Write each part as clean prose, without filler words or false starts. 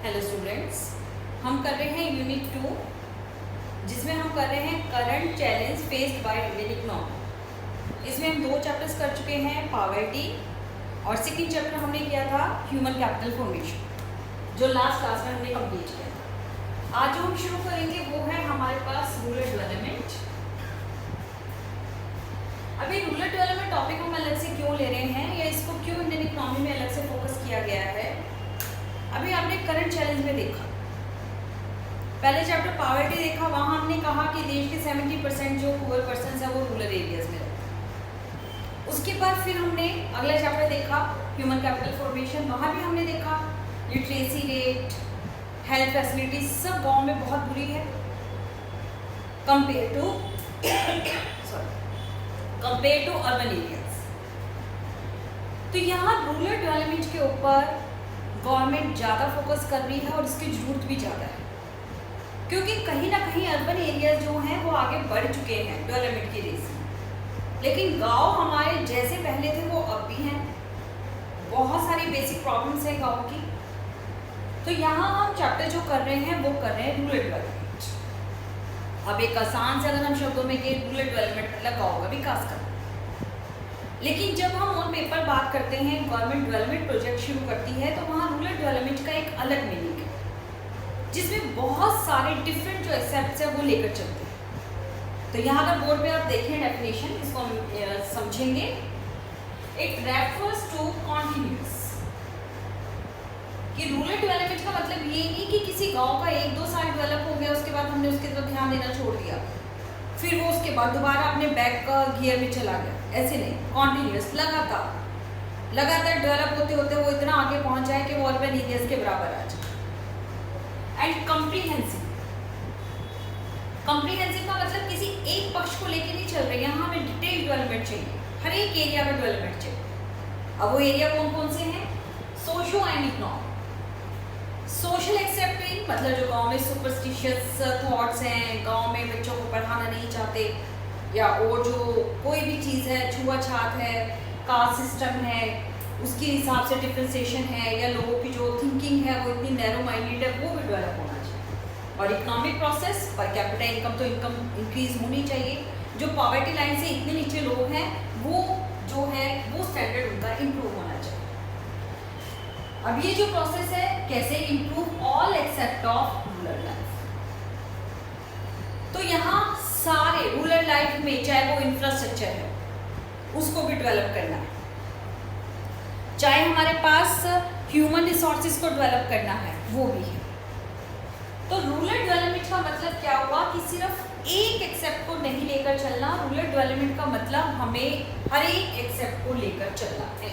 Hello students, हम कर रहे हैं यूनिट 2 जिसमें हम कर रहे हैं current challenge faced by Indian economy. इसमें हम 2 चैप्टर्स कर चुके हैं, पॉवर्टी, और सेकंड चैप्टर हमने किया था ह्यूमन कैपिटल फॉर्मेशन, जो लास्ट क्लास में हमने कंप्लीट किया था। आज जो हम शुरू करेंगे वो है हमारे पास रूरल डेवलपमेंट। अभी रूरल डेवलपमेंट टॉपिक हम अलग से क्यों ले रहे हैं या इसको क्यों इंडियन इकोनॉमी में अलग से फोकस किया गया है। अभी आपने करंट चैलेंज में देखा, पहले चैप्टर पॉवर्टी देखा, वहां हमने कहा कि देश के 70% जो पुअर पर्सन है वो रूरल एरियाज में रहते हैं। उसके बाद फिर हमने अगला चैप्टर देखा ह्यूमन कैपिटल फॉर्मेशन, वहां भी हमने देखा लिटरेसी रेट, हेल्थ फैसिलिटीज सब गांव में बहुत बुरी है कंपेयर टू अर्बन एरियाज। तो यहाँ रूरल डेवलपमेंट के ऊपर गवर्नमेंट ज़्यादा फोकस कर रही है और इसकी ज़रूरत भी ज़्यादा है, क्योंकि कहीं ना कहीं अर्बन एरियाज जो हैं वो आगे बढ़ चुके हैं डेवलपमेंट की रेस में, लेकिन गांव हमारे जैसे पहले थे वो अब भी हैं। बहुत सारी बेसिक प्रॉब्लम्स हैं गांव की। तो यहाँ हम चैप्टर जो कर रहे हैं वो कर रहे हैं रूरल डेवलपमेंट। अब एक आसान से अगर हम शब्दों में कहें रूरल डेवलपमेंट मतलब गाँव का विकास करना, लेकिन जब हम ऑन पेपर बात करते हैं, गवर्नमेंट डेवलपमेंट प्रोजेक्ट शुरू करती है, तो वहाँ रूरल डेवलपमेंट का एक अलग मीनिंग है जिसमें बहुत सारे डिफरेंट जो एक्सेप्ट्स है वो लेकर चलते हैं। तो यहाँ अगर बोर्ड पे आप देखें डेफिनेशन, इसको हम समझेंगे। इट रेफर्स टू कॉन्टिन्यूस, कि रूरल डेवलपमेंट का मतलब ये नहीं कि किसी गांव का 1-2 साल डेवलप हो गया उसके बाद हमने उसकी तरफ ध्यान देना छोड़ दिया, फिर वो उसके बाद दोबारा अपने बैक का गियर में चला गया। ऐसे नहीं, कॉन्टिन्यूस, लगातार डेवलप होते होते वो इतना आगे पहुंच जाए कि वो अर्बन एरियाज के बराबर आ जाए। एंड कम्प्रीहेंसिव का मतलब किसी एक पक्ष को लेके नहीं चल रहे, यहाँ हमें डिटेल डेवलपमेंट चाहिए, हर एक एरिया में डेवलपमेंट चाहिए। अब वो एरिया कौन कौन से हैं? Socio and economic. Social accepting मतलब जो गांव में सुपरस्टिशियस थॉट्स हैं, गांव में बच्चों को पढ़ाना नहीं चाहते, या और जो कोई भी चीज़ है, छुआछात है, कास्ट सिस्टम है, उसके हिसाब से डिफ्रेंसिएशन है, या लोगों की जो थिंकिंग है वो इतनी नैरो माइंडेड है, वो भी डेवलप होना चाहिए। और economic process, per capita income, तो इनकम इंक्रीज होनी चाहिए। जो पॉवर्टी लाइन से इतने नीचे लोग हैं वो जो है वो स्टैंडर्ड उनका इम्प्रूव होना चाहिए। अब ये जो प्रोसेस है कैसे improve all except of rural life. तो यहाँ सारे रूरल लाइफ में चाहे वो इंफ्रास्ट्रक्चर है उसको भी डेवलप करना है, चाहे हमारे पास ह्यूमन रिसोर्सेज को डेवलप करना है वो भी है। तो रूरल डेवलपमेंट का मतलब क्या हुआ कि सिर्फ एक एक्सेप्ट को नहीं लेकर चलना। रूरल डेवलपमेंट का मतलब हमें हर एक एक्सेप्ट को लेकर चलना है।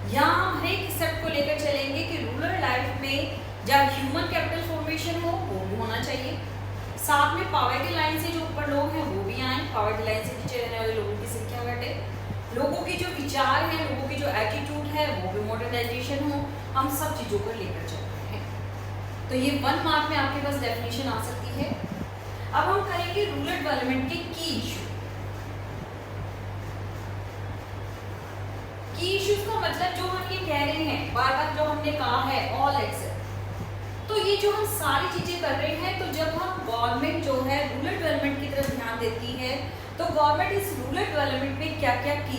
यहाँ हम हर एक एक्सेप्ट को लेकर चलेंगे कि रूरल लाइफ में जहाँ ह्यूमन कैपिटल फॉर्मेशन हो वो भी होना चाहिए, साथ में पॉवर्टी लाइन से जो ऊपर लोग हैं वो भी आए, पॉवर्टी लाइन से नीचे रहने वाले लोगों की संख्या घटे, लोगों के जो विचार हैं, लोगों की जो एटीट्यूड है वो भी मॉडर्नाइजेशन हो, हम सब चीज़ों को लेकर चल रहे हैं। तो ये 1 मार्क में आपके पास डेफिनेशन आ सकती है। अब हम करेंगे रूरल डेवलपमेंट के की इश्यूज का मतलब जो हम ये कह रहे हैं, बार बार जो हमने कहा है ऑल एक्सेप्ट, तो ये जो हम सारी चीजें कर रहे हैं, तो जब हम गवर्नमेंट जो है रूरल डेवलपमेंट की तरफ ध्यान देती है, तो गवर्नमेंट इस रूरल डेवलपमेंट में क्या क्या की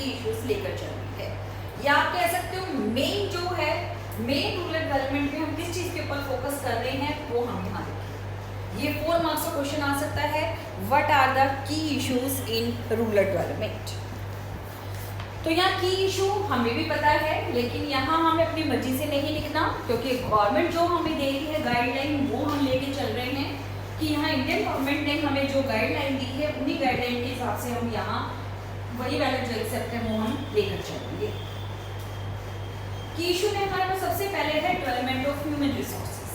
इश्यूज लेकर चल रही है, या आप कह सकते हो मेन जो है, मेन रूरल डेवलपमेंट में हम किस चीज के ऊपर फोकस कर रहे हैं वो हम यहाँ देखें। ये 4 मार्क्स का क्वेश्चन आ सकता है, what are the key issues in rural development. तो यहाँ की इशू हमें भी पता है, लेकिन यहाँ हमें अपनी मर्जी से नहीं लिखना, क्योंकि गवर्नमेंट जो हमें दे रही है गाइडलाइन वो हम लेके चल रहे हैं कि यहाँ इंडियन गवर्नमेंट ने हमें जो गाइडलाइन दी है उन्हीं गाइडलाइन के हिसाब से हम यहाँ वही वैलिड जो एक्सेप्ट है वो हम लेकर चलेंगे। की इशू में हमारे पास सबसे पहले है डेवलपमेंट ऑफ ह्यूमन रिसोर्सेज।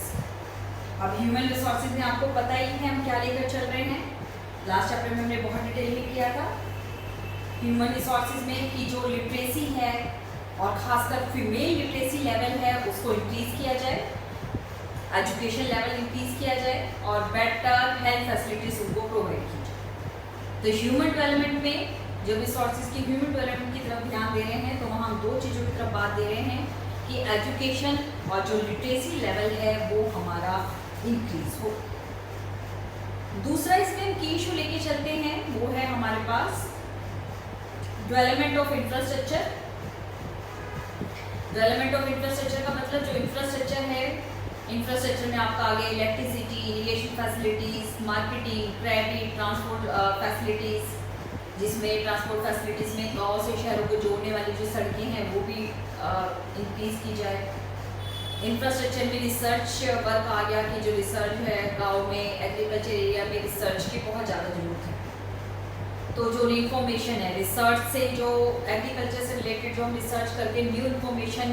अब ह्यूमन रिसोर्सेज में आपको पता ही है हम क्या लेकर चल रहे हैं, लास्ट चैप्टर में हमने बहुत डिटेल में किया था। ह्यूमन रिसोर्सेज में की जो लिटरेसी है और खासकर फीमेल लिटरेसी लेवल है उसको इंक्रीज किया जाए, एजुकेशन लेवल इंक्रीज किया जाए, और बेटर हेल्थ फैसिलिटीज उनको प्रोवाइड की जाए। तो ह्यूमन डेवलपमेंट में जब रिसोर्सेज की ह्यूमन डेवलपमेंट की तरफ ध्यान दे रहे हैं तो वहाँ हम 2 चीज़ों की तरफ बात दे रहे हैं। कि एजुकेशन और जो लिटरेसी लेवल है वो हमारा इंक्रीज हो। दूसरा इसमें हम की इशू लेके चलते हैं, वो है हमारे पास development of infrastructure. Development of infrastructure का मतलब जो इंफ्रास्ट्रक्चर है, इंफ्रास्ट्रक्चर में आपका आगे electricity, irrigation facilities, marketing, credit, transport facilities, जिसमें ट्रांसपोर्ट फैसिलिटीज में गांव से शहरों को जोड़ने वाली जो सड़कें हैं वो भी इंक्रीज की जाए। इंफ्रास्ट्रक्चर में रिसर्च वर्क आ गया कि जो रिसर्च है गांव में एग्रीकल्चर एरिया में रिसर्च की बहुत ज़्यादा जरूरत है। तो जो इंफॉर्मेशन है रिसर्च से, जो एग्रीकल्चर से रिलेटेड जो हम रिसर्च करके न्यू इन्फॉर्मेशन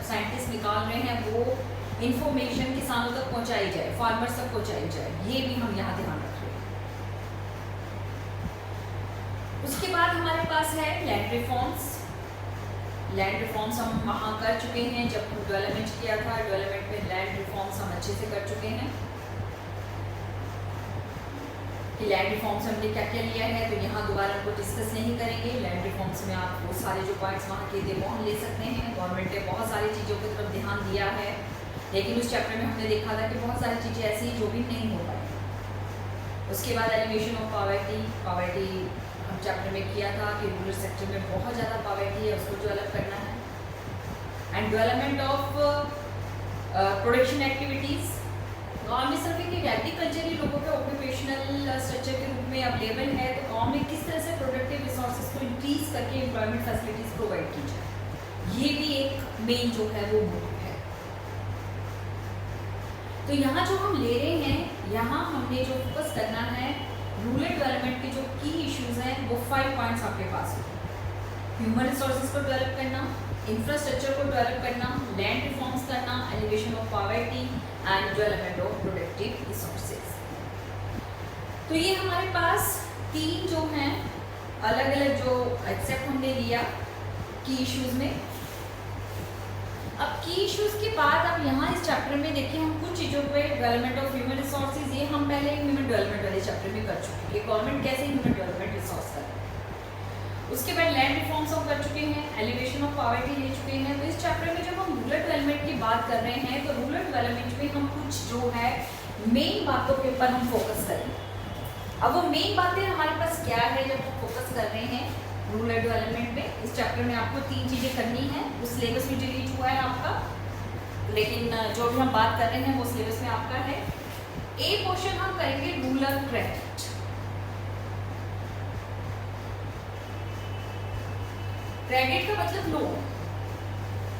साइंटिस्ट निकाल रहे हैं, वो इन्फॉर्मेशन किसानों तक पहुंचाई जाए, फार्मर्स तक पहुंचाई जाए, ये भी हम यहाँ ध्यान रख रहे हैं। उसके बाद हमारे पास है लैंड रिफॉर्म्स। लैंड रिफॉर्म्स हम वहाँ कर चुके हैं जब डेवलपमेंट किया था। डेवलपमेंट में लैंड रिफॉर्म्स हम अच्छे से कर चुके हैं कि लैंड रिफॉर्म्स हमने क्या क्या लिया है, तो यहाँ दोबारा उनको डिस्कस नहीं करेंगे। लैंड रिफॉर्म्स में आप वो सारे जो पॉइंट्स वहाँ के थे वो हम ले सकते हैं। गवर्नमेंट ने बहुत सारी चीज़ों की तरफ ध्यान दिया है, लेकिन उस चैप्टर में हमने देखा था कि बहुत सारी चीज़ें ऐसी जो भी नहीं हो पाई। उसके बाद एलिमिनेशन ऑफ पॉवर्टी। पॉवर्टी हम चैप्टर में किया था कि रूरल सेक्टर में बहुत ज़्यादा पॉवर्टी है, उसको जो अलग करना है। And development of production activities. गाँव में सिर्फ एक एग्रीकल्चर ही लोगों के ऑक्यूपेशनल स्ट्रक्चर के रूप में अवेलेबल है, तो गाँव में किस तरह से प्रोडक्टिव रिसोर्सेज को इंक्रीज करके एम्प्लॉयमेंट फैसिलिटीज़ प्रोवाइड की जाए, ये भी एक मेन जो है वो मोटिव है। तो यहाँ जो हम ले रहे हैं, यहाँ हमने जो फोकस करना है रूरल डेवलपमेंट के जो की इश्यूज हैं वो 5 पॉइंट्स आपके पास हैं। ह्यूमन रिसोर्सेज को डेवलप करना, इंफ्रास्ट्रक्चर को डेवलप करना, लैंड रिफॉर्म्स करना, elevation of poverty and development of productive resources. तो ये हमारे पास 3 जो हैं अलग अलग जो एक्सेप्ट हमने लिया की इश्यूज में। अब की इश्यूज के बाद अब यहाँ इस चैप्टर में देखिए हम कुछ चीज़ों पे डेवलपमेंट ऑफ ह्यूमन रिसोर्सेज, ये हम पहले ह्यूमन डेवलपमेंट वाले चैप्टर में कर चुके हैं कि गवर्नमेंट कैसे ह्यूमन डेवलपमेंट रिसोर्स कर रहा है। उसके बाद लैंड रिफॉर्म्स हम कर चुके हैं, एलिवेशन ऑफ पॉवर्टी ले चुके हैं। तो इस चैप्टर में जब हम रूरल डेवलपमेंट की बात कर रहे हैं तो रूरल डेवलपमेंट में हम कुछ जो है मेन बातों के ऊपर हम फोकस करेंगे। अब वो मेन बातें हमारे पास क्या है जब हम फोकस कर रहे हैं रूरल डेवलपमेंट में। इस चैप्टर में आपको 3 चीज़ें करनी है, उस सिलेबस में डिलीट हुआ है आपका, लेकिन जो भी हम बात कर रहे हैं वो सिलेबस में आपका है। ए पोर्शन हम करेंगे रूरल क्रेडिट। क्रेडिट का मतलब लोन।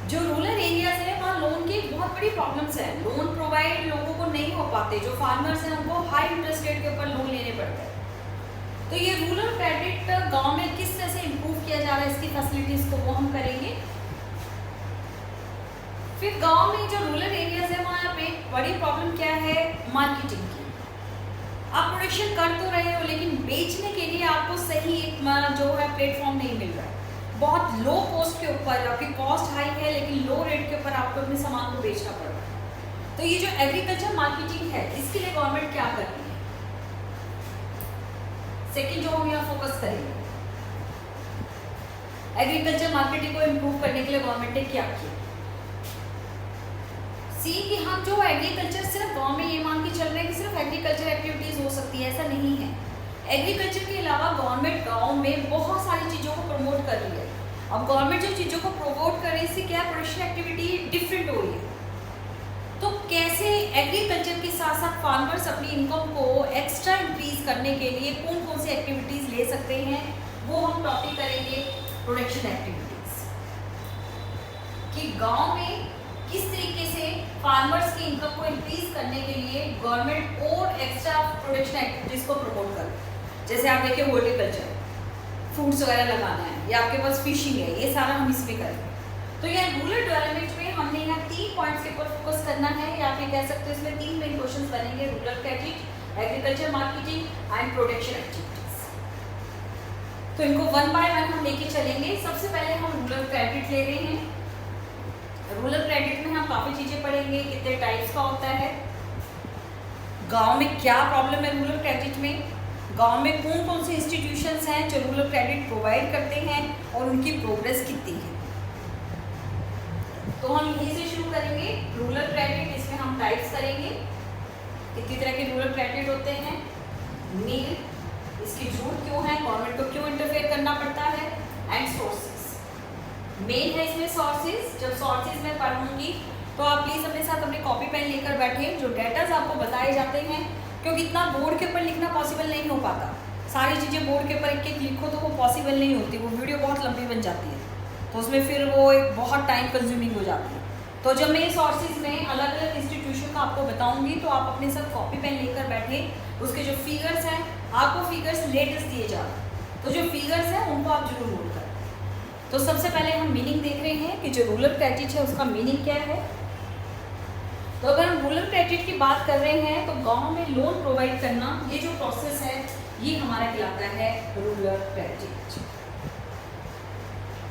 जो रूरल एरियाज है वहाँ लोन की बहुत बड़ी प्रॉब्लम्स है, लोन प्रोवाइड लोगों को नहीं हो पाते। जो फार्मर्स हैं उनको हाई इंटरेस्ट रेट के ऊपर लोन लेने पड़ते हैं। तो ये रूरल क्रेडिट गांव में किस तरह से इम्प्रूव किया जा रहा है, इसकी फैसिलिटीज को वो हम करेंगे। फिर गांव में जो रूरल एरियाज है वहाँ पे बड़ी प्रॉब्लम क्या है, मार्केटिंग की। आप प्रोडक्शन कर तो रहे हो लेकिन बेचने के लिए आपको सही एक जो है प्लेटफॉर्म नहीं मिल रहा है। बहुत लो कॉस्ट के ऊपर, आपकी कॉस्ट हाई है लेकिन लो रेट के ऊपर आपको अपने सामान को बेचना पड़ रहा है। तो ये जो एग्रीकल्चर मार्केटिंग है इसके लिए गवर्नमेंट क्या कर रही है। सेकेंड जो हम यहाँ फोकस करेंगे, एग्रीकल्चर मार्केटिंग को इम्प्रूव करने के लिए गवर्नमेंट ने क्या किया। सी कि हम जो एग्रीकल्चर सिर्फ गांव में ये मान के चल रहे हैं कि सिर्फ एग्रीकल्चर एक्टिविटीज हो सकती है, ऐसा नहीं है। एग्रीकल्चर के अलावा गवर्नमेंट गांव में बहुत सारी चीज़ों को प्रमोट कर रही है। अब गवर्नमेंट जो चीज़ों को प्रमोट कर रही है इससे क्या प्रोडक्शन एक्टिविटी डिफरेंट हो रही है। तो कैसे एग्रीकल्चर के साथ साथ फार्मर्स अपनी इनकम को एक्स्ट्रा इंक्रीज करने के लिए कौन कौन सी एक्टिविटीज़ ले सकते हैं, वो हम टॉपिक करेंगे प्रोडक्शन एक्टिविटीज़। कि गांव में किस तरीके से फार्मर्स की इनकम को इंक्रीज करने के लिए गवर्नमेंट और एक्स्ट्रा प्रोडक्शन एक्टिविटीज़ को प्रमोट कर। जैसे आप देखिए हॉर्टिकल्चर, फ्रूट्स वगैरह लगाना है, या आपके पास फिशिंग है, ये सारा हम इसमें करेंगे। तो यह रूरल डेवलपमेंट में हमने यहाँ 3 पॉइंट्स के ऊपर फोकस करना है, या आप ये कह सकते हो इसमें 3 मेन क्वेश्चंस बनेंगे, rural credit, agriculture marketing and production activities. तो इनको 1 बाय 1 हम लेके चलेंगे। सबसे पहले हम रूरल क्रेडिट ले रहे हैं। रूरल क्रेडिट में हम काफ़ी चीज़ें पढ़ेंगे, कितने टाइप्स का होता है, गाँव में क्या प्रॉब्लम है रूरल क्रेडिट में, गांव में कौन कौन से इंस्टीट्यूशंस हैं जो रूरल क्रेडिट प्रोवाइड करते हैं और उनकी प्रोग्रेस कितनी है। तो हम यहीं से शुरू करेंगे। रूरल क्रेडिट, इसमें हम टाइप्स करेंगे, कितनी तरह के रूरल क्रेडिट होते हैं, नीड, इसकी जरूरत क्यों है, गवर्नमेंट को क्यों इंटरफेयर करना पड़ता है, एंड सोर्सेज। मेन है इसमें सोर्सेज। जब सोर्सेज मैं पढ़ूंगी तो आप प्लीज़ अपने साथ अपने कॉपी पेन लेकर बैठे। जो डेटाज आपको बताए जाते हैं, क्योंकि इतना बोर्ड के ऊपर लिखना पॉसिबल नहीं हो पाता, सारी चीज़ें बोर्ड के ऊपर एक एक लिखो तो वो पॉसिबल नहीं होती, वो वीडियो बहुत लंबी बन जाती है, तो उसमें फिर वो एक बहुत टाइम कंज्यूमिंग हो जाती है। तो जब मैं सोर्सेज में अलग अलग इंस्टीट्यूशन का आपको बताऊंगी तो आप अपने साथ कॉपी पेन लेकर बैठे। उसके जो फिगर्स हैं, आपको फिगर्स लेटेस्ट दिए जा रहे हैं, तो जो फिगर्स हैं उनको आप जरूर नोट करें। तो सबसे पहले हम मीनिंग देख रहे हैं कि जो रूरल क्रेडिट है उसका मीनिंग क्या है। तो अगर हम रूरल क्रेडिट की बात कर रहे हैं तो गांव में लोन प्रोवाइड करना, ये जो प्रोसेस है ये हमारा कहलाता है रूरल क्रेडिट।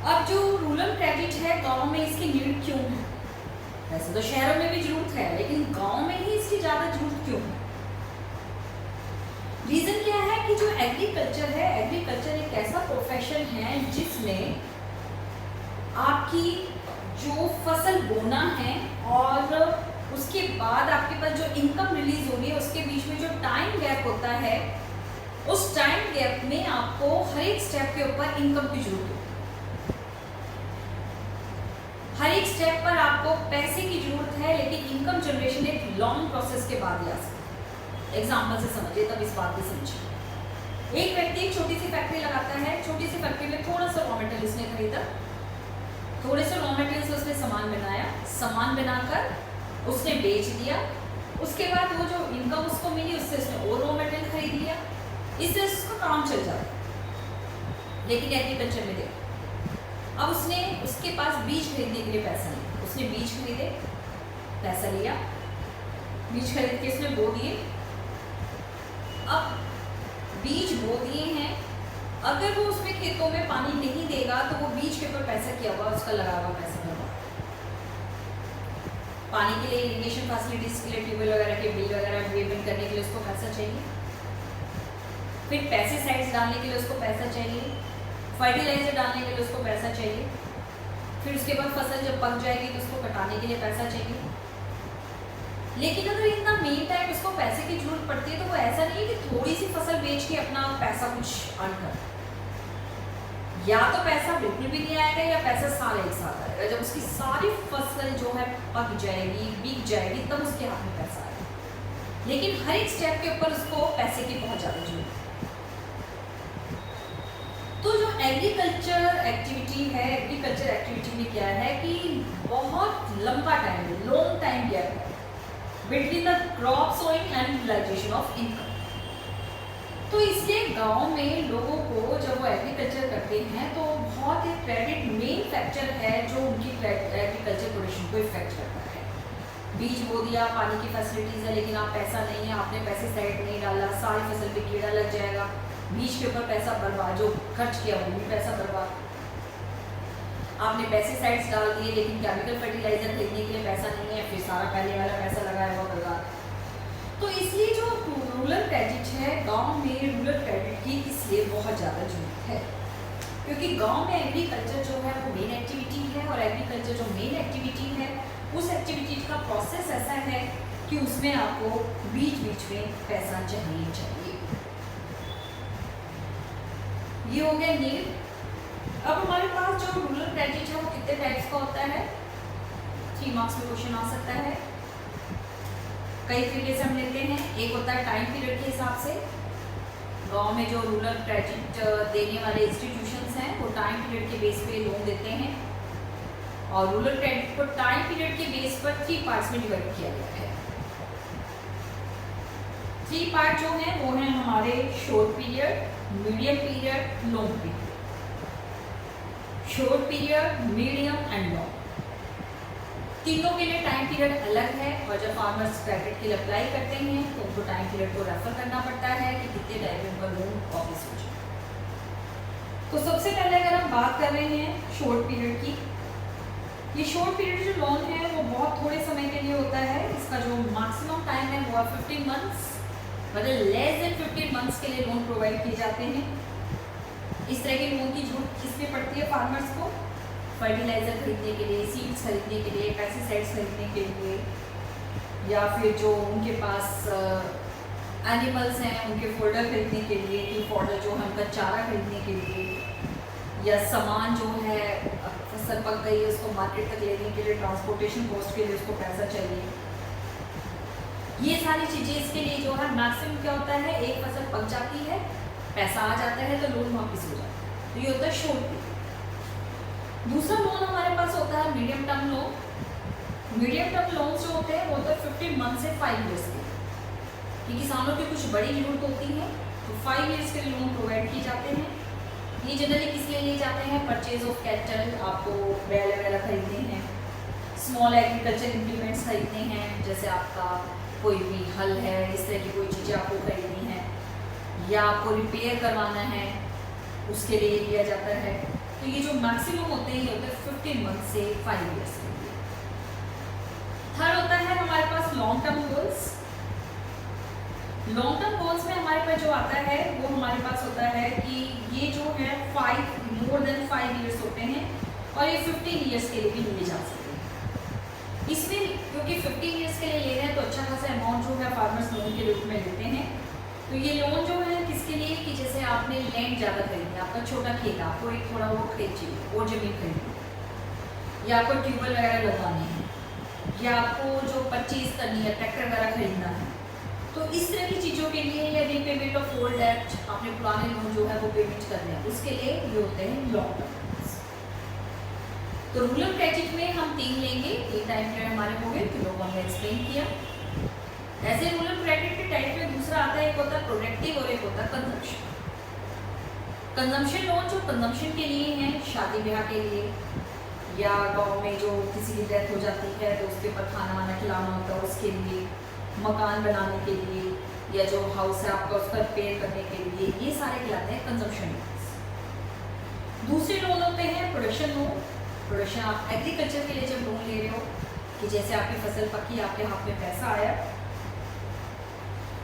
अब जो रूरल क्रेडिट है, गांव में इसकी नीड क्यों है? वैसे तो शहरों में भी जरूरत है, लेकिन गांव में ही इसकी ज्यादा जरूरत क्यों है? रीजन क्या है कि जो एग्रीकल्चर है, एग्रीकल्चर एक ऐसा प्रोफेशन है जिसमें आपकी जो फसल बोना है और उसके बाद आपके पास जो इनकम रिलीज हो रही है, उसके बीच में जो टाइम गैप होता है, उस टाइम गैप में आपको हर एक स्टेप के ऊपर इनकम की जरूरत होती है। हर एक स्टेप पर आपको पैसे की जरूरत है, लेकिन इनकम जनरेशन एक लॉन्ग प्रोसेस के बाद ही आ सकती है। एग्जाम्पल से समझिए, तब इस बात को समझिए। एक व्यक्ति एक छोटी सी फैक्ट्री लगाता है, छोटी सी फैक्ट्री में थोड़ा सा रॉ मटेरियल उसने खरीदा, थोड़े से रॉ मटेरियल से उसने सामान बनाया, सामान बनाकर उसने बेच दिया, उसके बाद वो जो इनकम उसको मिली उससे उसने और रॉ मटेरियल खरीद लिया, इससे उसका काम चल जाता है। लेकिन एग्रीकल्चर में देखो, अब उसने उसके पास बीज खरीदने के लिए पैसा नहीं, उसने बीज खरीदे, पैसा लिया, बीज खरीद के उसने बो दिए। अब बीज बो दिए हैं, अगर वो उसमें खेतों में पानी नहीं देगा तो वो बीज के ऊपर पैसा किया हुआ, उसका लगा हुआ पैसा होगा। पानी के लिए, इरिगेशन फैसिलिटीज के लिए, ट्यूबवेल वगैरह के बिल वगैरह पेमेंट करने के लिए उसको पैसा चाहिए, फिर पेस्टिसाइड्स डालने के लिए उसको पैसा चाहिए, फर्टिलाइजर डालने के लिए उसको पैसा चाहिए, फिर उसके बाद फसल जब पक जाएगी तो उसको कटाने के लिए पैसा चाहिए। लेकिन अगर इतना मेन टाइम उसको पैसे की जरूरत पड़ती है तो वो ऐसा नहीं है कि थोड़ी सी फसल बेच के अपना पैसा कुछ अर्न कर, या तो पैसा बिल्कुल भी नहीं आएगा या पैसा साल एक साथ आएगा। जब उसकी सारी फसल जो है पक जाएगी, बिक जाएगी, तब उसके हाथ में पैसा आएगा। लेकिन हर एक स्टेप के ऊपर उसको पैसे की बहुत ज़्यादा जरूरत है। तो जो एग्रीकल्चर एक्टिविटी है, एग्रीकल्चर एक्टिविटी में क्या है कि बहुत लंबा टाइम है, लॉन्ग टाइम गैप है between the crop sowing and utilisation of income. तो इसलिए गांव में लोगों को जब वो एग्रीकल्चर करते हैं तो बहुत एक क्रेडिट मेन फैक्टर है जो उनकी एग्रीकल्चर प्रोडक्शन को इफेक्ट करता है। बीज बो दिया, पानी की फैसिलिटीज है, लेकिन आप पैसा नहीं है, आपने पेस्टिसाइड नहीं डाला, सारी फसल पे कीड़ा लग जाएगा, बीज के ऊपर पैसा बर्बाद, जो खर्च किया वो भी पैसा बर्बाद। आपने पेस्टिसाइड्स डाल दिए लेकिन केमिकल फर्टिलाइजर खरीदने के लिए पैसा नहीं है, फिर सारा पहले वाला पैसा लगाया हुआ बर्बाद। तो इसलिए जो रूरल क्रेडिट है, गांव में रूरल क्रेडिट की इसलिए बहुत ज़्यादा जरूरत है, क्योंकि गांव में एग्रीकल्चर जो है वो मेन एक्टिविटी है, और एग्रीकल्चर जो मेन एक्टिविटी है उस एक्टिविटी का प्रोसेस ऐसा है कि उसमें आपको बीच बीच में पैसा चाहिए। ये हो गया नीड। अब हमारे पास जो रूरल क्रेडिट है वो कितने टाइप्स का होता है? 3 मार्क्स में क्वेश्चन आ सकता है। कई तरीके से हम लेते हैं। एक होता है टाइम पीरियड के हिसाब से, गांव में जो रूरल क्रेडिट देने वाले इंस्टीट्यूशंस हैं वो टाइम पीरियड के बेस पे लोन देते हैं, और रूरल क्रेडिट को टाइम पीरियड के बेस पर 3 पार्ट्स में डिवाइड किया गया है। 3 पार्ट जो हैं वो हैं हमारे short period, medium period, long period. Short period, medium and long, तीनों के लिए टाइम पीरियड अलग है, और जब फार्मर्स क्रेडिट के लिए अप्लाई करते हैं तो उनको टाइम पीरियड को रेफर करना पड़ता है कि कितने टाइम में उनका लोन वापस हो जाए। तो सबसे पहले अगर हम बात कर रहे हैं शॉर्ट पीरियड की, ये शॉर्ट पीरियड जो लोन है वो बहुत थोड़े समय के लिए होता है। इसका जो मैक्सिमम टाइम है वो है 15 मंथ्स, मतलब लेस देन 15 मंथ्स के लिए लोन प्रोवाइड किए जाते हैं। इस तरह के लोन की जरूरत किसमें पड़ती है? फार्मर्स को। फर्टिलाइज़र खरीदने के लिए, सीड्स खरीदने के लिए, पेस्टिसाइड्स खरीदने के लिए, या फिर जो उनके पास एनिमल्स हैं उनके फोल्डर खरीदने के लिए, कि फोल्डर जो है उनका चारा खरीदने के लिए, या सामान जो है फसल पक गई है उसको मार्केट तक लेने के लिए ट्रांसपोर्टेशन कॉस्ट के लिए उसको पैसा चाहिए। ये सारी चीज़ें इसके लिए जो है मैक्सिमम क्या होता है, एक फसल पक जाती है, पैसा आ जाता है तो लोन वापस हो जाता है। तो ये होता है शॉर्ट पीरियड। दूसरा लोन हमारे पास होता है medium term loan. Medium term loans जो होते हैं वो होता है 15 मंथ से 5 ईयर्स के, कि किसानों की कुछ बड़ी जरूरत होती है तो 5 ईयर्स के लोन प्रोवाइड किए जाते हैं। ये जनरली किस लिए लिए जाते हैं, परचेज ऑफ कैटल, आपको बैल वगैरह खरीदने हैं, स्मॉल एग्रीकल्चर इम्प्लीमेंट्स खरीदने हैं, जैसे आपका कोई भी हल है, इस तरह की कोई चीज़ें आपको खरीदनी है, या आपको रिपेयर करवाना है, उसके लिए लिया जाता है। तो ये जो मैक्सिमम होते हैं ये होते हैं 15 मंथ से 5 ईयर्स के लिए। थर्ड होता है हमारे पास long term goals. Long term goals में हमारे पास जो आता है वो हमारे पास होता है कि ये जो है मोर देन 5 ईयर्स होते हैं और ये 15 ईयर्स के लिए भी लिए जा सकते हैं। इसमें क्योंकि 15 ईयर्स के लिए ले रहे हैं तो अच्छा खासा अमाउंट जो है फार्मर्स लोन के रूप में लेते हैं। तो ये लोन जो है किसके लिए, कि जैसे आपने लैंड ज़्यादा खरीदी, आपका छोटा खेत, आपको एक थोड़ा वो खेत चाहिए, वो ज़मीन खरीदी, या आपको ट्यूबवेल वगैरह लगवाने हैं, या आपको जो परचेज करनी है, ट्रैक्टर वगैरह खरीदना है, तो इस तरह की चीज़ों के लिए, या रीपेमेंट ऑफ ओल्ड डेट, आपने पुराने लोन जो है वो पेमेंट करने हैं, उसके लिए ये होते हैं लॉन्ग टर्म। तो रूरल क्रेडिट में हम 3 लेंगे, एक टाइम पीरियड हमारे हो गए, तो लोगों ने एक्सप्लेन किया। ऐसे रूरल क्रेडिट के टाइप में दूसरा आता है, एक होता है प्रोडक्टिव और एक होता है कंजम्पशन। कंजम्पशन लोन जो कंजम्पशन के लिए हैं, शादी ब्याह के लिए, या गांव में जो किसी की डेथ हो जाती है तो उसके ऊपर खाना वाना खिलाना होता है उसके लिए, मकान बनाने के लिए, या जो हाउस है आपका उसका रिपेयर करने के लिए, ये सारे कहलाते हैं कंजम्पशन लोन्स। दूसरे लोन होते हैं प्रोडक्शन लोन। प्रोडक्शन आप एग्रीकल्चर के लिए जब लोन ले रहे हो, कि जैसे आपकी फसल पकी, आपके हाथ में पैसा आया,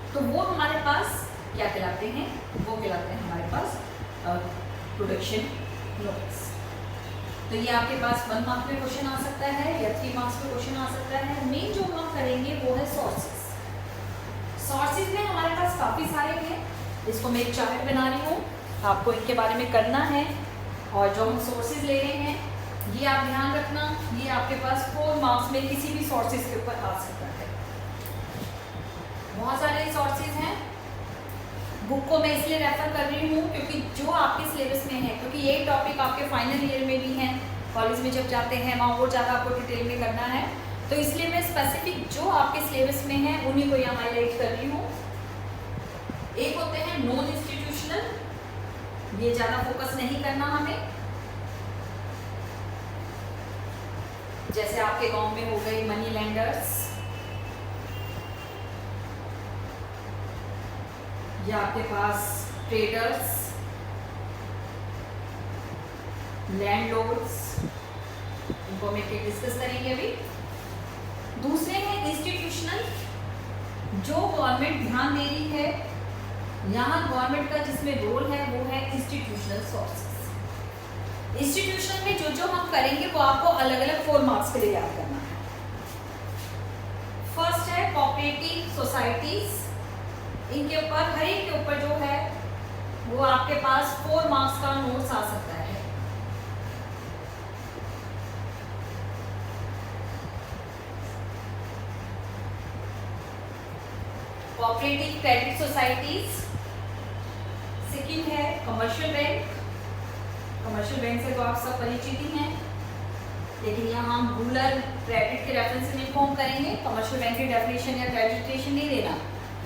तो वो हमारे पास क्या कहलाते हैं, वो कहलाते हैं हमारे पास प्रोडक्शन लोन्स। तो ये आपके पास 1 मार्क्स में क्वेश्चन आ सकता है या 3 मार्क्स में क्वेश्चन आ सकता है। मेन जो हम करेंगे वो है सोर्सेज। सोर्सेज में हमारे पास काफ़ी सारे हैं, इसको मैं एक चार्ट बना रही हूँ, आपको इनके बारे में करना है। और जो हम सोर्सेज ले रहे हैं ये आप ध्यान रखना, ये आपके पास 4 मार्क्स में किसी भी सोर्सेज के ऊपर आ सकता है। बहुत सारे सोर्सेज हैं, बुक को मैं इसलिए रेफर कर रही हूँ क्योंकि जो आपके सिलेबस में है, क्योंकि ये टॉपिक आपके फाइनल ईयर में भी है, कॉलेज में जब जाते हैं वहाँ और ज़्यादा आपको डिटेल में करना है, तो इसलिए मैं स्पेसिफिक जो आपके सिलेबस में है उन्हीं को यहाँ हाईलाइट कर रही हूँ। एक होते हैं नॉन इंस्टीट्यूशनल, ये ज़्यादा फोकस नहीं करना हमें, जैसे आपके गांव में हो गए मनी लैंडर्स, या आपके पास ट्रेडर्स, लैंडलॉर्ड्स, इनको हम एक डिस्कस करेंगे अभी। दूसरे हैं इंस्टीट्यूशनल, जो गवर्नमेंट ध्यान दे रही है, यहाँ गवर्नमेंट का जिसमें रोल है वो है इंस्टीट्यूशनल सोर्सेस। इंस्टीट्यूशनल में जो जो हम करेंगे वो आपको अलग अलग 4 मार्क्स के लिए याद करना है। फर्स्ट है कोऑपरेटिव सोसाइटीज, इनके ऊपर हर एक के ऊपर जो है वो आपके पास 4 मार्क्स का नोट्स आ सकता है। Cooperative credit societies. सेकंड है कमर्शियल बैंक। कमर्शियल बैंक से तो आप सब परिचित ही हैं, लेकिन यहाँ हम रूरल क्रेडिट के रेफरेंस में इन्फॉर्म करेंगे। कमर्शियल बैंक की डेफिनेशन या क्रेडिटेशन नहीं देना,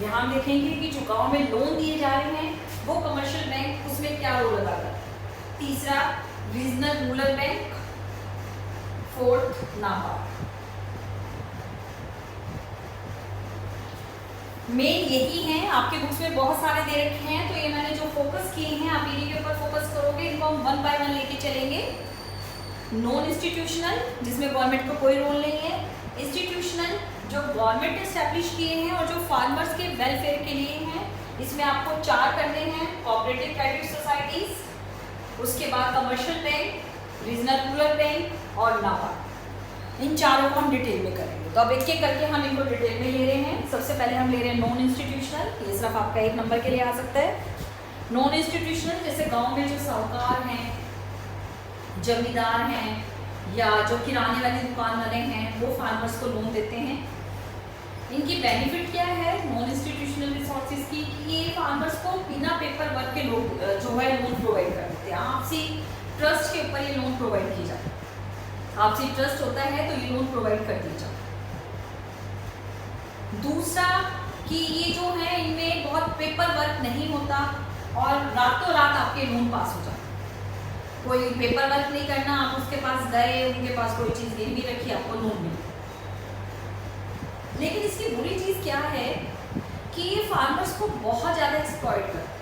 यहाँ हम देखेंगे कि जो गाँव में लोन दिए जा रहे हैं वो कमर्शियल बैंक उसमें क्या रोल अदा करता है। तीसरा regional rural bank. Fourth NABARD. Main यही है, आपके बुक्स में बहुत सारे दे रखे हैं, तो ये मैंने जो फोकस किए हैं आप इन्हीं के ऊपर फोकस करोगे, इनको हम 1 बाय 1 लेके चलेंगे। नॉन इंस्टीट्यूशनल, जिसमें गवर्नमेंट का कोई रोल नहीं है। इंस्टीट्यूशनल, जो गवर्नमेंट ने एस्टैब्लिश किए हैं और जो फार्मर्स के वेलफेयर के लिए हैं। इसमें आपको 4 करने हैं, कोऑपरेटिव क्रेडिट सोसाइटीज, उसके बाद commercial bank, regional rural bank और नाबार्ड। इन चारों को हम डिटेल में करेंगे। तो अब एक एक करके हम इनको डिटेल में ले रहे हैं। सबसे पहले हम ले रहे हैं नॉन इंस्टीट्यूशनल, ये सिर्फ आपका 1 नंबर के लिए आ सकता है। नॉन इंस्टीट्यूशनल जैसे गांव में जो साहूकार हैं, जमींदार हैं या जो किराने वाली दुकान वाले हैं, वो फार्मर्स को लोन देते हैं। इनकी बेनिफिट क्या है नॉन इंस्टीट्यूशनल रिसोर्सेज की, कि ये फार्मर्स को बिना पेपर वर्क के लोग जो है लोन प्रोवाइड कर देते हैं। आपसी ट्रस्ट के ऊपर ये लोन प्रोवाइड की जाती है। आपसी ट्रस्ट होता है तो ये लोन प्रोवाइड कर दी जाती है। दूसरा कि ये जो है इनमें बहुत पेपर वर्क नहीं होता और रातों रात आपके लोन पास हो जाते हैं। कोई पेपर वर्क नहीं करना, आप उसके पास गए, उनके पास कोई चीज़ गिरवी रखी, आपको लोन मिले। लेकिन इसकी बुरी चीज़ क्या है कि ये फार्मर्स को बहुत ज़्यादा एक्सप्लॉइट करता है।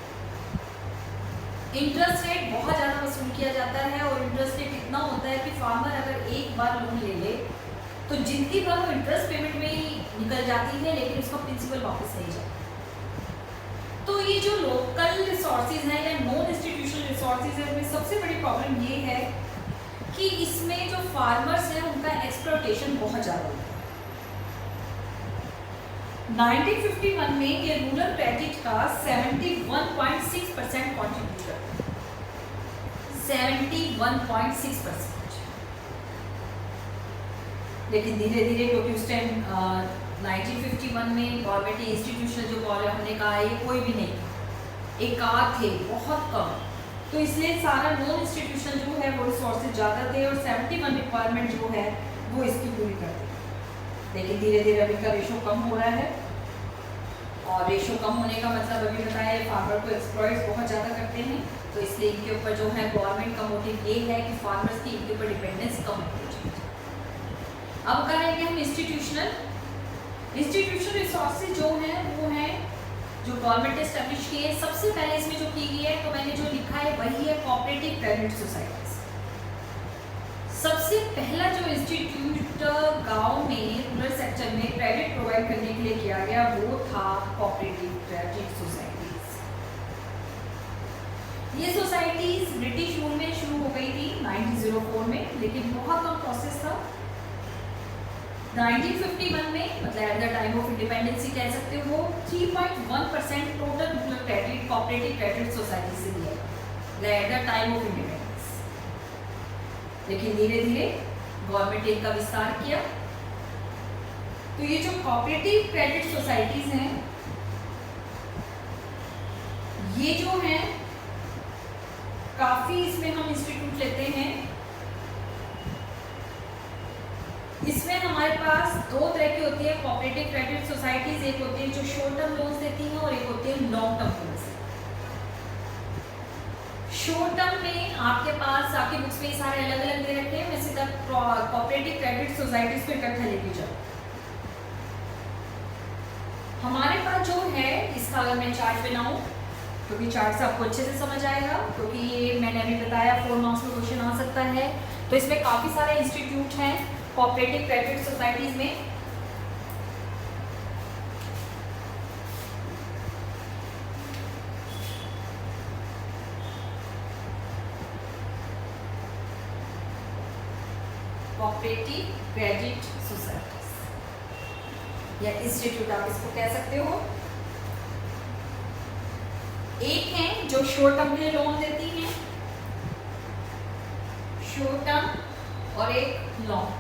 इंटरेस्ट रेट बहुत ज़्यादा वसूल किया जाता है और इंटरेस्ट रेट इतना होता है कि फार्मर अगर एक बार लोन ले ले तो जिंदगी भर वो इंटरेस्ट पेमेंट में ही निकल जाती है, लेकिन उसका प्रिंसिपल वापस नहीं जाता। तो ये जो लोकल रिसोर्सेज हैं या नॉन इंस्टीट्यूशनल रिसोर्सेज है, उनमें सबसे बड़ी प्रॉब्लम ये है कि इसमें जो फार्मर्स हैं उनका एक्सप्लॉयटेशन बहुत ज़्यादा होता है। 1951 में ये रूरल क्रेडिट का 71.6% कॉन्ट्रीब्यूट करता है। 71.6%। लेकिन धीरे धीरे, क्योंकि उस टाइम 1951 में गवर्नमेंट इंस्टीट्यूशन जो कॉलेज हमने कहा है ये कोई भी नहीं था, एक आध थे, बहुत कम। तो इसलिए सारा नॉन इंस्टीट्यूशन जो है वो रिसोर्सेज ज़्यादा थे और 71 रिक्वायरमेंट जो है वो इसकी पूरी करते हैं। लेकिन धीरे धीरे अभी का रेशो कम हो रहा है और रेशो कम होने का मतलब अभी बताया फार्मर को एक्सप्लॉइट्स बहुत ज़्यादा करते हैं। तो इसलिए इनके ऊपर जो है गवर्नमेंट का मोटिव ये है कि फार्मर्स की इनके ऊपर डिपेंडेंस कम होनी चाहिए। अब करेंगे हम इंस्टीट्यूशनल रिसोर्सेज जो हैं वो हैं जो गवर्नमेंट ने एस्टेब्लिश किए। सबसे पहले इसमें जो की गई है, तो मैंने जो लिखा है वही है कोऑपरेटिव क्रेडिट सोसाइटीज। सबसे पहला जो इंस्टीट्यूट गांव में रूरल सेक्टर में क्रेडिट प्रोवाइड करने के लिए किया गया वो था कोऑपरेटिव क्रेडिट सोसाइटीज। ये सोसाइटीज ब्रिटिश रूल में शुरू हो गई थी 1904 में, लेकिन बहुत कम प्रोसेस था। 1951 में, मतलब at the time of independency कह सकते हो, 3.1% total rural credit cooperative credit society से दिया गया at the time of independence. लेकिन धीरे धीरे गवर्नमेंट ने इनका विस्तार किया। तो ये जो कोऑपरेटिव क्रेडिट सोसाइटीज हैं ये जो हैं काफी, इसमें हम इंस्टीट्यूट लेते हैं। इसमें हमारे पास दो तरह की होती है कोऑपरेटिव क्रेडिट सोसाइटीज। एक होती है जो शॉर्ट टर्म लोन्स देती हैं और एक होती है long term loans. Short term में आपके पास आपके बुक्स में सारे अलग अलग दे रखे हैं, मैं सीधा कोऑपरेटिव क्रेडिट सोसाइटीज को इकट्ठा लेके जाऊँ। हमारे पास जो है इसका अगर मैं चार्ट बनाऊं, क्योंकि चार्ट से आपको अच्छे से समझ आएगा, क्योंकि ये मैंने अभी बताया 4 मार्क्स में क्वेश्चन आ सकता है। तो इसमें काफ़ी सारे इंस्टीट्यूट हैं कोऑपरेटिव क्रेडिट सोसाइटीज में। कोऑपरेटिव क्रेडिट सोसाइटीज या इंस्टीट्यूट आप इसको कह सकते हो। एक है जो शॉर्ट टर्म के लिए लोन देती हैं, शॉर्ट टर्म, और एक लॉन्ग।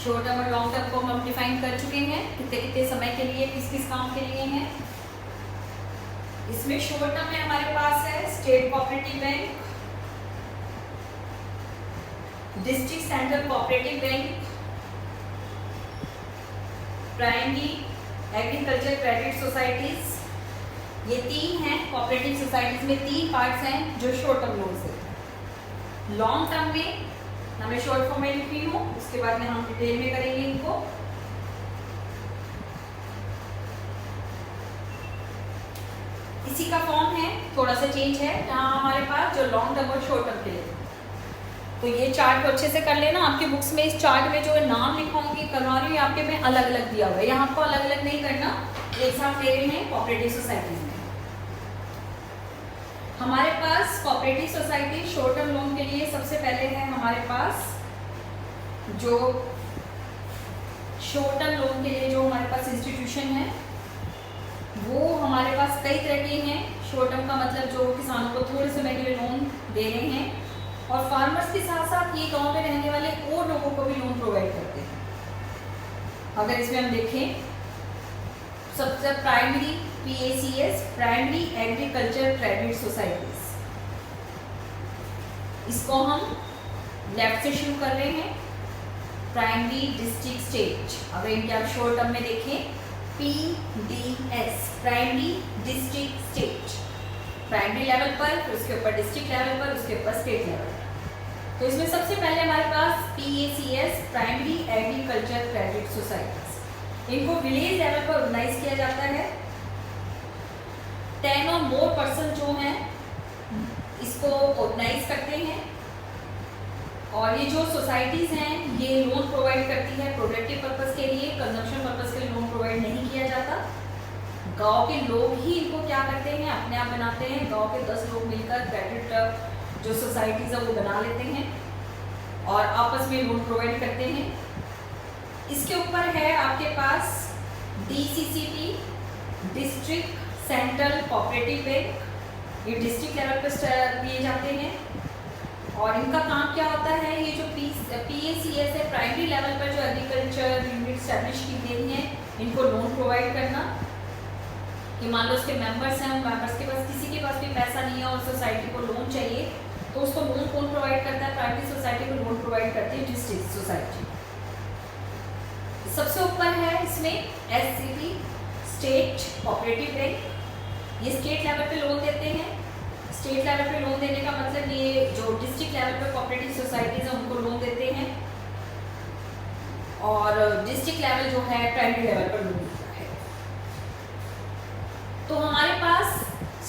शॉर्ट टर्म और लॉन्ग टर्म को हम डिफाइन कर चुके हैं, कितने कितने समय के लिए, किस किस काम के लिए हैं। इसमें शॉर्ट टर्म में हमारे पास है state cooperative bank, district central cooperative bank, primary agriculture credit societies. ये 3 हैं कोऑपरेटिव सोसाइटीज में। 3 पार्ट्स हैं जो शॉर्ट टर्म लोन्स देते हैं। लॉन्ग टर्म में मैं शॉर्ट फॉर्म में लिखी हूँ, उसके बाद में हम डिटेल में करेंगे इनको। इसी का फॉर्म है, थोड़ा सा चेंज है जहाँ हमारे पास जो लॉन्ग टर्म और शॉर्ट टर्म के लिए। तो ये चार्ट को अच्छे से कर लेना। आपके बुक्स में इस चार्ट में जो नाम लिखाऊंगी करवा रही हूँ आपके में अलग अलग दिया हुआ है, यहाँ आपको अलग अलग नहीं करना, एक साथ ले रहे हैं कोऑपरेटिव सोसाइटीज में। हमारे पास cooperative society short term loan के लिए सबसे पहले है हमारे पास जो शॉर्ट टर्म लोन के लिए जो हमारे पास इंस्टीट्यूशन है वो हमारे पास कई तरह के हैं। शॉर्ट टर्म का मतलब जो किसानों को थोड़े समय के लिए लोन दे रहे हैं और फार्मर्स के साथ साथ ये गांव में रहने वाले और लोगों को भी लोन प्रोवाइड करते हैं। अगर इसमें हम देखें सबसे primary PACS primary agriculture credit societies, इसको हम लेफ्ट से शुरू कर रहे हैं। प्राइमरी डिस्ट्रिक्ट स्टेट, अगर इनके आप शॉर्ट टर्म में देखें PDS primary district state, primary level पर, फिर उसके ऊपर डिस्ट्रिक्ट लेवल पर, उसके ऊपर स्टेट लेवल पर। तो इसमें सबसे पहले हमारे पास PACS primary agriculture credit societies, इनको विलेज लेवल पर ऑर्गेनाइज किया जाता है। 10 और मोर पर्सन जो हैं इसको ऑर्गेनाइज करते हैं और ये जो सोसाइटीज हैं ये लोन प्रोवाइड करती है प्रोडक्टिव पर्पस के लिए, कंजम्पशन पर्पस के लिए लोन प्रोवाइड नहीं किया जाता। गांव के लोग ही इनको क्या करते हैं, अपने आप बनाते हैं। गांव के 10 लोग मिलकर क्रेडिट जो सोसाइटीज है वो बना लेते हैं और आपस में लोन प्रोवाइड करते हैं। इसके ऊपर है आपके पास DCCB district central cooperative bank, ये डिस्ट्रिक्ट लेवल पर दिए जाते हैं और इनका काम क्या होता है, ये जो PACS है प्राइमरी लेवल पर जो एग्रीकल्चर यूनिट स्टैब्लिश की गई हैं इनको लोन प्रोवाइड करना। कि मान लो उसके मेंबर्स हैं, उन मेंबर्स के पास किसी के पास भी पैसा नहीं है और सोसाइटी को लोन चाहिए तो उसको लोन कौन प्रोवाइड करता है, प्राइमरी सोसाइटी को लोन प्रोवाइड करती है डिस्ट्रिक्ट सोसाइटी। सबसे ऊपर है इसमें SCB स्टेट कोऑपरेटिव बैंक, ये स्टेट लेवल पे लोन देते हैं। स्टेट लेवल पे लोन देने का मतलब ये जो डिस्ट्रिक्ट लेवल पे कोऑपरेटिव सोसाइटीज है उनको लोन देते हैं और डिस्ट्रिक्ट लेवल जो है प्राइमरी लेवल पर लोन देता है। तो हमारे पास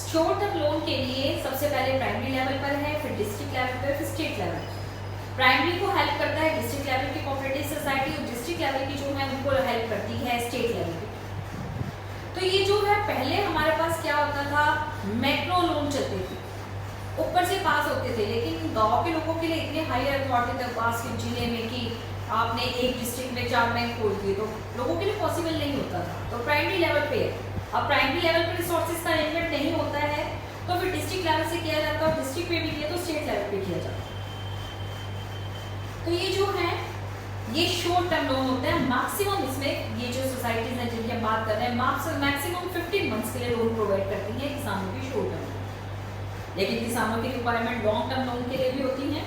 शॉर्ट टर्म लोन के लिए सबसे पहले प्राइमरी लेवल पर है, फिर डिस्ट्रिक्ट लेवल पर, फिर स्टेट लेवल। प्राइमरी को हेल्प करता है डिस्ट्रिक्ट लेवल की कोऑपरेटिव सोसाइटी और डिस्ट्रिक्ट लेवल की जो है उनको हेल्प करती है स्टेट लेवल की। तो ये जो है पहले हमारे पास क्या होता था, मैक्रो लोन चलते थे, ऊपर से पास होते थे, लेकिन गांव के लोगों के लिए इतने हाई अथॉरिटी तक पास के जिले में कि आपने एक डिस्ट्रिक्ट में 4 बैंक खोल दिए तो लोगों के लिए पॉसिबल नहीं होता था। तो प्राइमरी लेवल पे अब प्राइमरी लेवल पर रिसोर्सेज का अरेंजमेंट नहीं होता है तो फिर डिस्ट्रिक्ट लेवल से किया जाता है और डिस्ट्रिक्ट पे भी किया तो स्टेट लेवल पे किया जाता है। तो ये जो है ये शॉर्ट टर्म लोन होते हैं। मैक्सिमम इसमें ये जो सोसाइटीज हैं जिनकी हम बात कर रहे हैं मैक्सिमम 15 मंथ्स के लिए लोन प्रोवाइड करती हैं किसानों की शॉर्ट टर्म, लेकिन किसानों की रिक्वायरमेंट लॉन्ग टर्म लोन के लिए भी होती हैं।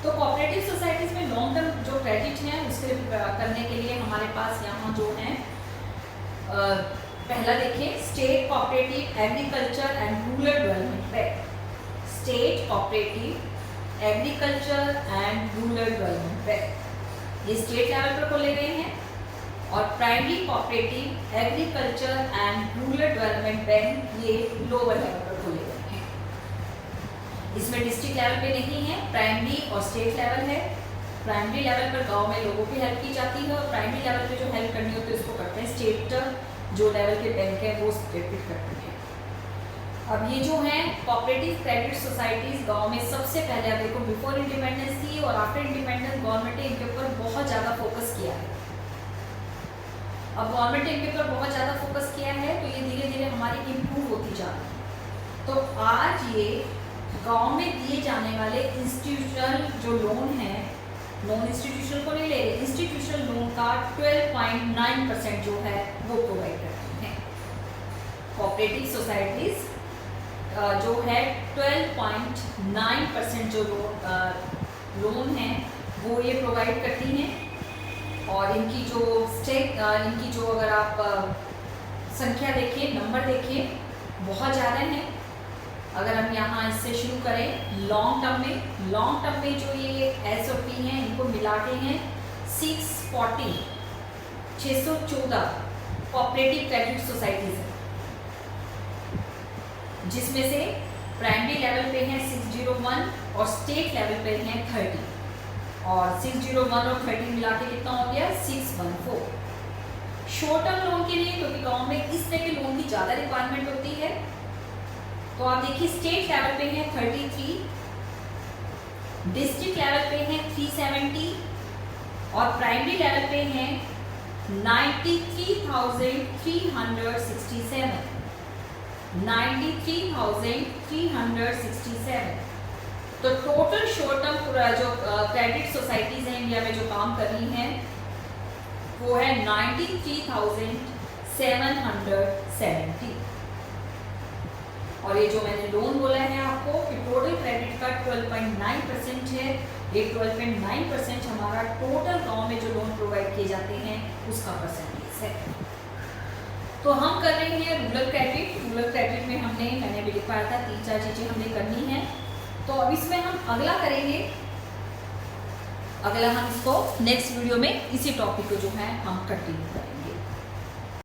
तो कोऑपरेटिव सोसाइटीज में लॉन्ग टर्म जो क्रेडिट हैं उसके करने के लिए हमारे पास यहाँ जो है पहला देखिए state cooperative agriculture and rural development bank, state cooperative agriculture and rural development bank, ये स्टेट लेवल पर खोले गए हैं और primary cooperative agriculture and rural development bank ये लोअर लेवल पर खोले गए हैं। इसमें डिस्ट्रिक्ट लेवल पे नहीं है, प्राइमरी और स्टेट लेवल है। प्राइमरी लेवल पर गांव में लोगों की हेल्प की जाती है और प्राइमरी लेवल पे जो हेल्प करनी होती है उसको करते हैं स्टेट, जो लेवल के बैंक है वो स्टेट करते हैं। अब ये जो है कोऑपरेटिव क्रेडिट सोसाइटीज गांव में सबसे पहले आप देखो बिफोर इंडिपेंडेंस थी और आफ्टर इंडिपेंडेंस गवर्नमेंट ने इनके ऊपर बहुत ज़्यादा फोकस किया है। अब गवर्नमेंट ने इनके ऊपर बहुत ज़्यादा फोकस किया है तो ये धीरे धीरे हमारी इम्प्रूव होती जा रही है। तो आज ये गांव में दिए जाने वाले इंस्टीट्यूशनल जो लोन है, नॉन इंस्टीट्यूशनल को नहीं ले रहे, इंस्टीट्यूशनल लोन का 12.9% जो है वो प्रोवाइड करते हैं। कोऑपरेटिव सोसाइटीज जो है 12.9% जो लोन है वो ये प्रोवाइड करती हैं और इनकी जो अगर आप संख्या देखें, नंबर देखें, बहुत ज़्यादा है। अगर हम यहाँ इससे शुरू करें लॉन्ग टर्म में जो ये SOP हैं इनको मिला के हैं 614 कोऑपरेटिव क्रेडिट सोसाइटीज हैं, जिसमें से प्राइमरी लेवल पे हैं 601 और स्टेट लेवल पे हैं 30 और 601 और 30 मिला के कितना हो गया 614। शॉर्ट टर्म लोन के लिए क्योंकि गांव में इस तरह के लोन की ज़्यादा रिक्वायरमेंट होती है तो आप देखिए स्टेट लेवल पे है 33, डिस्ट्रिक्ट लेवल पे है 370 और प्राइमरी लेवल पे है 93,367, 93,367। तो टोटल शॉर्ट टर्म जो क्रेडिट सोसाइटीज हैं इंडिया में जो काम कर रही हैं वो है 93,770। और ये जो मैंने लोन बोला है आपको कि टोटल क्रेडिट का 12.9% है, ये 12.9% हमारा टोटल गांव में जो लोन प्रोवाइड किए जाते हैं उसका परसेंटेज है। तो हम कर रहे हैं रूरल क्रेडिट। रूरल क्रेडिट में मैंने भी लिखवाया था 3-4 चीजें हमने करनी है। तो अब इसमें हम अगला करेंगे, अगला हम इसको नेक्स्ट वीडियो में इसी टॉपिक को जो है हम कंटिन्यू करेंगे।